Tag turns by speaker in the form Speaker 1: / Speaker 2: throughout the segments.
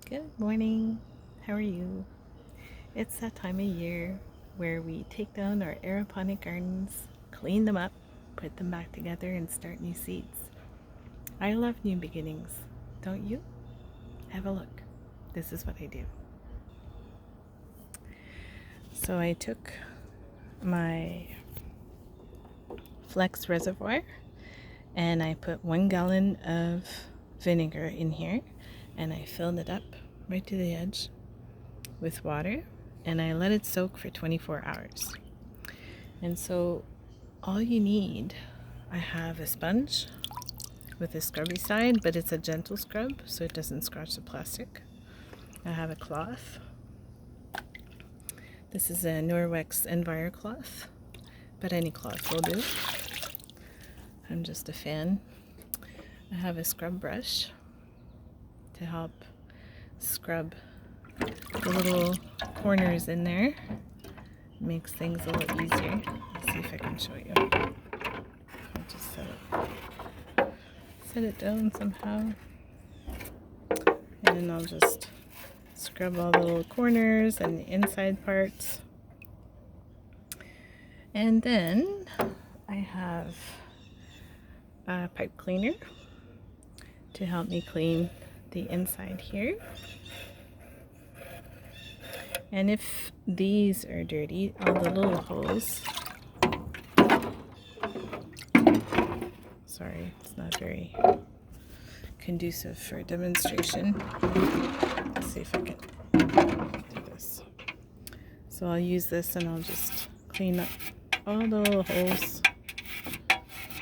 Speaker 1: Good morning. How are you? It's that time of year where we take down our aeroponic gardens, clean them up, put them back together, and start new seeds. I love new beginnings, don't you? Have a look. This is what I do. So I took my Flex reservoir and I put 1 gallon of vinegar in here and I filled it up right to the edge with water and I let it soak for 24 hours. And so all you need, I have a sponge with a scrubby side, but it's a gentle scrub so it doesn't scratch the plastic. I have a cloth. This is a Norwex Enviro cloth, but any cloth will do. I'm just a fan. I have a scrub brush to help scrub the little corners in there. Makes things a little easier. Let's see if I can show you. I'll just set it down somehow. And then I'll just scrub all the little corners and the inside parts. And then I have a pipe cleaner to help me clean the inside here. And if these are dirty, all the little holes, sorry, it's not very conducive for demonstration. Let's see if I can do this. So I'll use this and I'll just clean up all the little holes,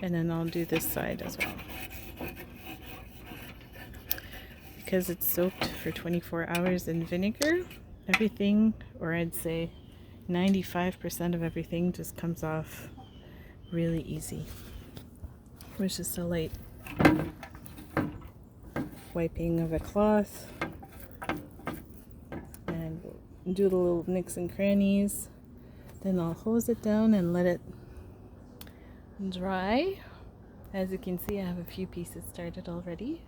Speaker 1: and then I'll do this side as well. Because it's soaked for 24 hours in vinegar, everything, or I'd say 95% of everything, just comes off really easy. With just a light wiping of a cloth and do the little nicks and crannies. Then I'll hose it down and let it dry. As you can see, I have a few pieces started already.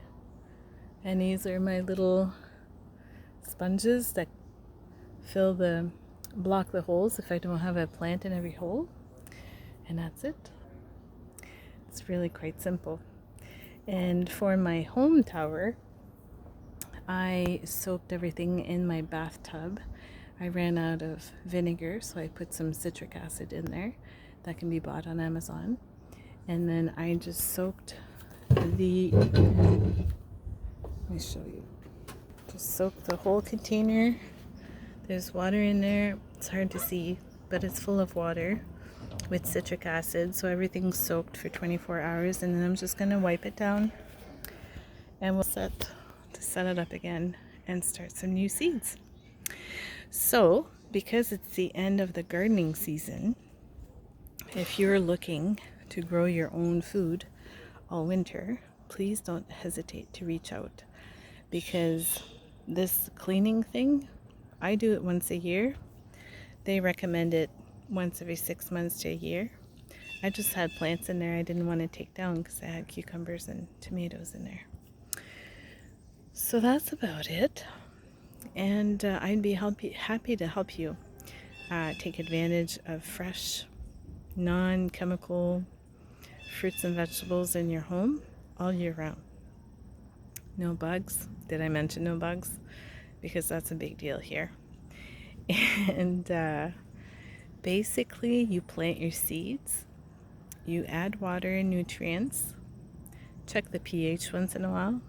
Speaker 1: And these are my little sponges that block the holes if I don't have a plant in every hole. And that's it. It's really quite simple. And for my home tower, I soaked everything in my bathtub. I ran out of vinegar, so I put some citric acid in there that can be bought on Amazon. And then I just soaked let me show you. Just soak the whole container. There's water in there. It's hard to see, but it's full of water with citric acid. So everything's soaked for 24 hours. And then I'm just going to wipe it down. And we'll set it up again and start some new seeds. So, because it's the end of the gardening season, if you're looking to grow your own food all winter, please don't hesitate to reach out, because this cleaning thing, I do it once a year. They recommend it once every 6 months to a year. I just had plants in there I didn't want to take down because I had cucumbers and tomatoes in there. So that's about it. And I'd be happy to help you take advantage of fresh, non-chemical fruits and vegetables in your home all year round. No bugs. Did I mention no bugs? Because that's a big deal here. And basically, you plant your seeds, you add water and nutrients, check the pH once in a while,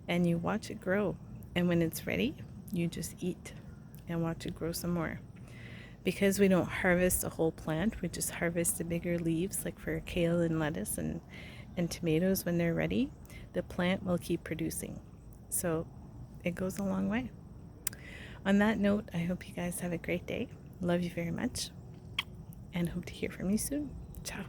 Speaker 1: and you watch it grow. And when it's ready, you just eat and watch it grow some more. Because we don't harvest a whole plant, we just harvest the bigger leaves, like for kale and lettuce and tomatoes. When they're ready, the plant will keep producing. So it goes a long way. On that note, I hope you guys have a great day. Love you very much and hope to hear from you soon. Ciao.